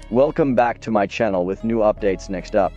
Welcome back to my channel with new updates. Next up,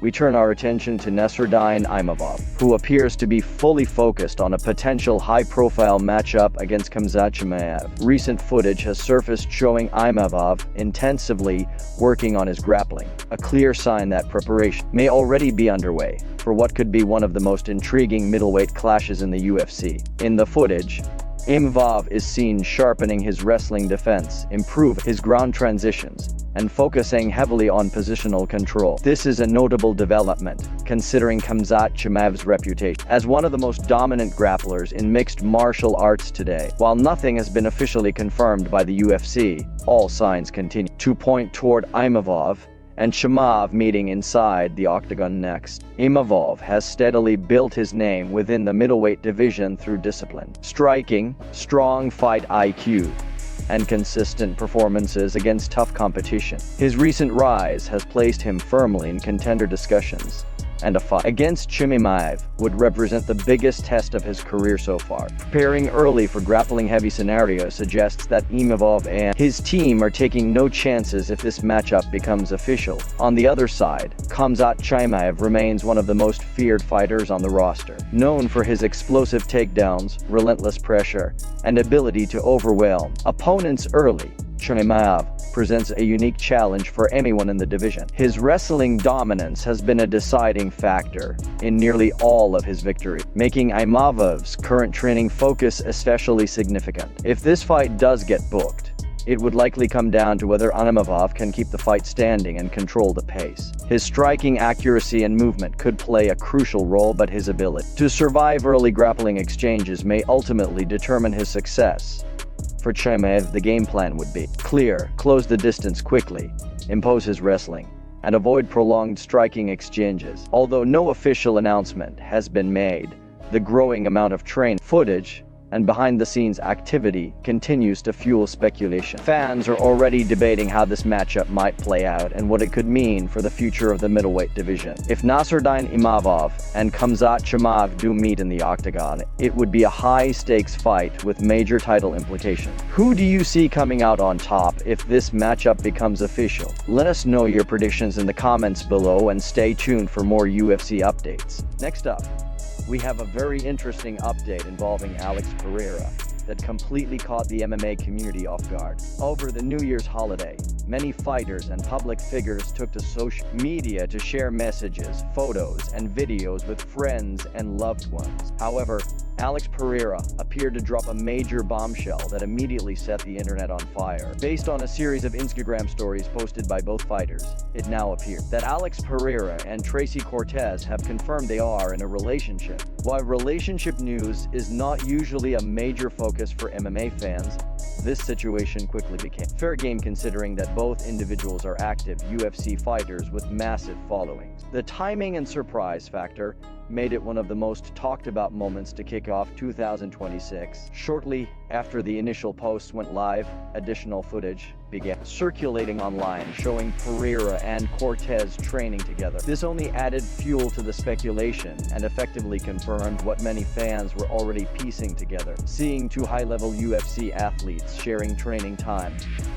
we turn our attention to Nassourdine Imavov, who appears to be fully focused on a potential high-profile matchup against Khamzat Chimaev. Recent footage has surfaced showing Imavov intensively working on his grappling, a clear sign that preparation may already be underway for what could be one of the most intriguing middleweight clashes in the UFC. In the footage, Imavov is seen sharpening his wrestling defense, improving his ground transitions, and focusing heavily on positional control. This is a notable development, considering Khamzat Chimaev's reputation as one of the most dominant grapplers in mixed martial arts today. While nothing has been officially confirmed by the UFC, all signs continue to point toward Imavov and Chimaev meeting inside the octagon next. Imavov has steadily built his name within the middleweight division through discipline, striking, strong fight IQ, and consistent performances against tough competition. His recent rise has placed him firmly in contender discussions, and a fight against Chimaev would represent the biggest test of his career so far. Preparing early for grappling-heavy scenario suggests that Imavov and his team are taking no chances if this matchup becomes official. On the other side, Khamzat Chimaev remains one of the most feared fighters on the roster. Known for his explosive takedowns, relentless pressure, and ability to overwhelm opponents early, Chimaev presents a unique challenge for anyone in the division. His wrestling dominance has been a deciding factor in nearly all of his victories, making Imavov's current training focus especially significant. If this fight does get booked, it would likely come down to whether Imavov can keep the fight standing and control the pace. His striking accuracy and movement could play a crucial role, but his ability to survive early grappling exchanges may ultimately determine his success. For Chimaev, the game plan would be clear: close the distance quickly, impose his wrestling, and avoid prolonged striking exchanges. Although no official announcement has been made, the growing amount of training footage and behind-the-scenes activity continues to fuel speculation. Fans are already debating how this matchup might play out and what it could mean for the future of the middleweight division. If Nassourdine Imavov and Khamzat Chimaev do meet in the octagon, it would be a high-stakes fight with major title implications. Who do you see coming out on top if this matchup becomes official? Let us know your predictions in the comments below and stay tuned for more UFC updates. Next up, we have a very interesting update involving Alex Pereira that completely caught the MMA community off guard. Over the New Year's holiday, many fighters and public figures took to social media to share messages, photos, and videos with friends and loved ones. However, Alex Pereira appeared to drop a major bombshell that immediately set the internet on fire. Based on a series of Instagram stories posted by both fighters, it now appears that Alex Pereira and Tracy Cortez have confirmed they are in a relationship. While relationship news is not usually a major focus for MMA fans, this situation quickly became fair game considering that both individuals are active UFC fighters with massive followings. The timing and surprise factor made it one of the most talked about moments to kick off 2026. Shortly after the initial posts went live, additional footage began circulating online showing Pereira and Cortez training together. This only added fuel to the speculation and effectively confirmed what many fans were already piecing together. Seeing two high-level UFC athletes sharing training time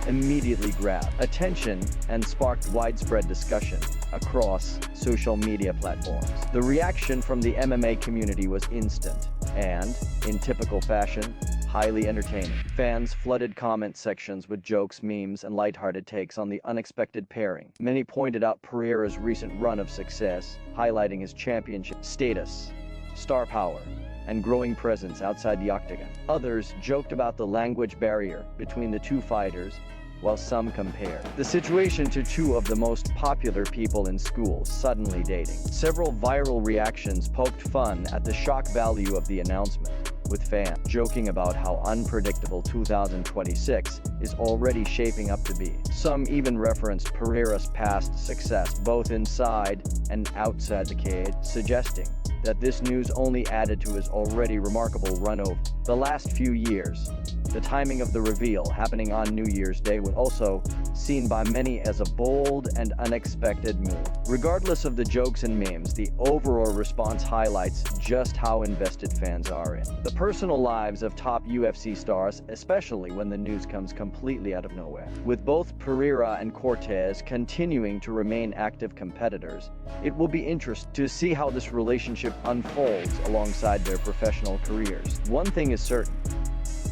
immediately grabbed attention and sparked widespread discussion across social media platforms. The reaction from the MMA community was instant and, in typical fashion, highly entertaining. Fans flooded comment sections with jokes, memes, and lighthearted takes on the unexpected pairing. Many pointed out Pereira's recent run of success, highlighting his championship status, star power, and growing presence outside the octagon. Others joked about the language barrier between the two fighters, while some compared the situation to two of the most popular people in school suddenly dating. Several viral reactions poked fun at the shock value of the announcement, with fans joking about how unpredictable 2026 is already shaping up to be. Some even referenced Pereira's past success both inside and outside the cage, suggesting that this news only added to his already remarkable run over the last few years. The timing of the reveal, happening on New Year's Day, was also seen by many as a bold and unexpected move. Regardless of the jokes and memes, the overall response highlights just how invested fans are in the personal lives of top UFC stars, especially when the news comes completely out of nowhere. With both Pereira and Cortez continuing to remain active competitors, it will be interesting to see how this relationship unfolds alongside their professional careers. One thing is certain: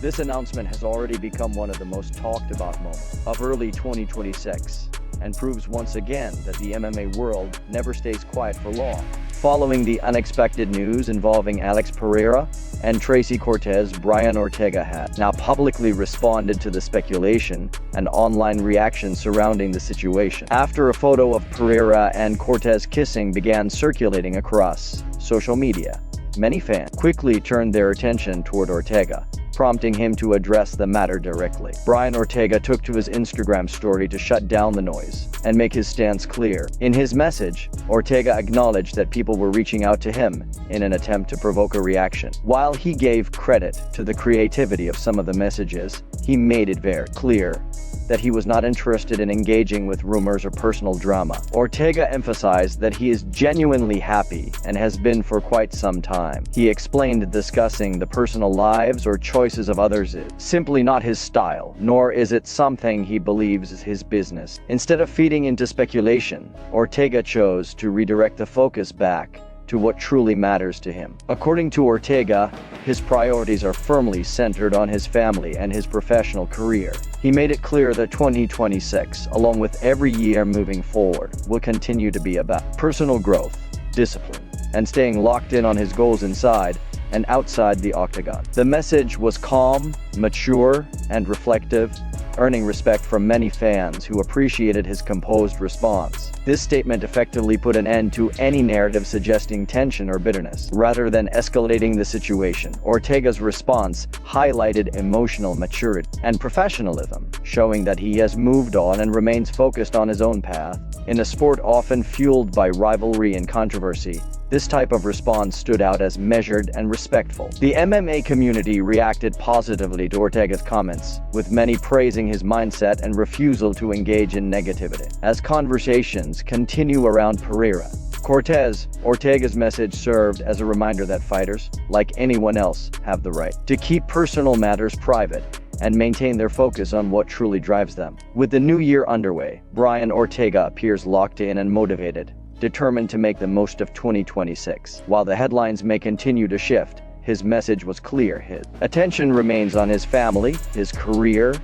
this announcement has already become one of the most talked about moments of early 2026 and proves once again that the MMA world never stays quiet for long. Following the unexpected news involving Alex Pereira and Tracy Cortez, Brian Ortega has now publicly responded to the speculation and online reaction surrounding the situation. After a photo of Pereira and Cortez kissing began circulating across social media, many fans quickly turned their attention toward Ortega, prompting him to address the matter directly. Brian Ortega took to his Instagram story to shut down the noise and make his stance clear. In his message, Ortega acknowledged that people were reaching out to him in an attempt to provoke a reaction. While he gave credit to the creativity of some of the messages, he made it very clear that he was not interested in engaging with rumors or personal drama. Ortega emphasized that he is genuinely happy and has been for quite some time. He explained discussing the personal lives or choices of others is simply not his style, nor is it something he believes is his business. Instead of feeding into speculation, Ortega chose to redirect the focus back to what truly matters to him. According to Ortega, his priorities are firmly centered on his family and his professional career. He made it clear that 2026, along with every year moving forward, will continue to be about personal growth, discipline, and staying locked in on his goals inside and outside the octagon. The message was calm, mature, and reflective, earning respect from many fans who appreciated his composed response. This statement effectively put an end to any narrative suggesting tension or bitterness. Rather than escalating the situation, Ortega's response highlighted emotional maturity and professionalism, showing that he has moved on and remains focused on his own path. In a sport often fueled by rivalry and controversy, this type of response stood out as measured and respectful. The MMA community reacted positively to Ortega's comments, with many praising his mindset and refusal to engage in negativity. As conversations continue around Pereira Cortez, Ortega's message served as a reminder that fighters, like anyone else, have the right to keep personal matters private and maintain their focus on what truly drives them. With the new year underway, Brian Ortega appears locked in and motivated, determined to make the most of 2026. While the headlines may continue to shift, his message was clear. His attention remains on his family, his career,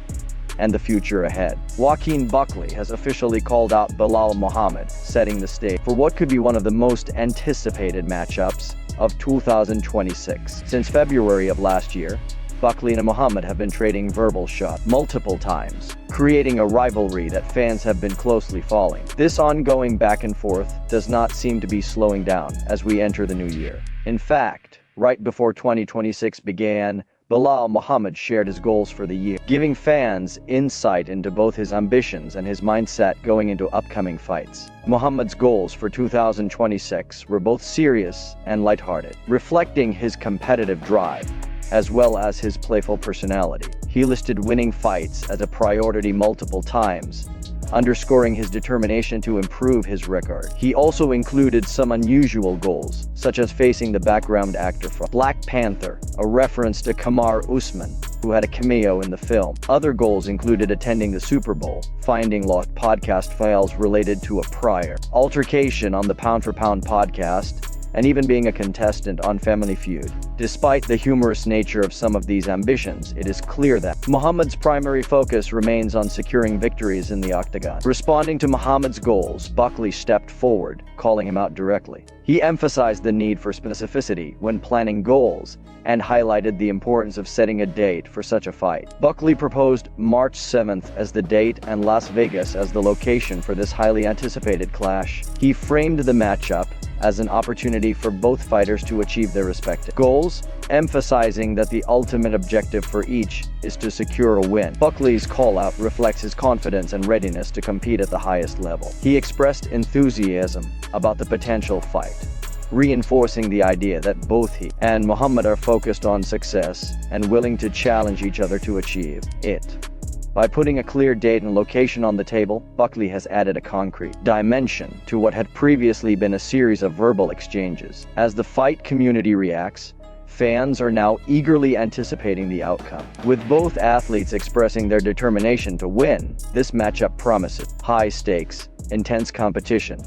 and the future ahead. Joaquin Buckley has officially called out Belal Muhammad, setting the stage for what could be one of the most anticipated matchups of 2026. Since February of last year, Buckley and Muhammad have been trading verbal shots multiple times, creating a rivalry that fans have been closely following. This ongoing back and forth does not seem to be slowing down as we enter the new year. In fact, right before 2026 began, Belal Muhammad shared his goals for the year, giving fans insight into both his ambitions and his mindset going into upcoming fights. Muhammad's goals for 2026 were both serious and lighthearted, reflecting his competitive drive as well as his playful personality. He listed winning fights as a priority multiple times, underscoring his determination to improve his record. He also included some unusual goals, such as facing the background actor from Black Panther, a reference to Kamaru Usman, who had a cameo in the film. Other goals included attending the Super Bowl, finding lost podcast files related to a prior altercation on the Pound for Pound podcast, and even being a contestant on Family Feud. Despite the humorous nature of some of these ambitions, it is clear that Muhammad's primary focus remains on securing victories in the octagon. Responding to Muhammad's goals, Buckley stepped forward, calling him out directly. He emphasized the need for specificity when planning goals and highlighted the importance of setting a date for such a fight. Buckley proposed March 7th as the date and Las Vegas as the location for this highly anticipated clash. He framed the matchup as an opportunity for both fighters to achieve their respective goals, emphasizing that the ultimate objective for each is to secure a win. Buckley's call-out reflects his confidence and readiness to compete at the highest level. He expressed enthusiasm about the potential fight, reinforcing the idea that both he and Muhammad are focused on success and willing to challenge each other to achieve it. By putting a clear date and location on the table, Buckley has added a concrete dimension to what had previously been a series of verbal exchanges. As the fight community reacts, fans are now eagerly anticipating the outcome. With both athletes expressing their determination to win, this matchup promises high stakes, intense competition,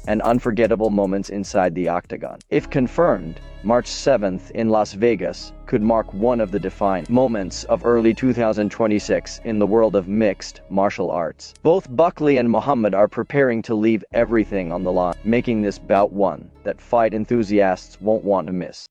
and unforgettable moments inside the octagon. If confirmed, March 7th in Las Vegas could mark one of the defining moments of early 2026 in the world of mixed martial arts. Both Buckley and Muhammad are preparing to leave everything on the line, making this bout one that fight enthusiasts won't want to miss.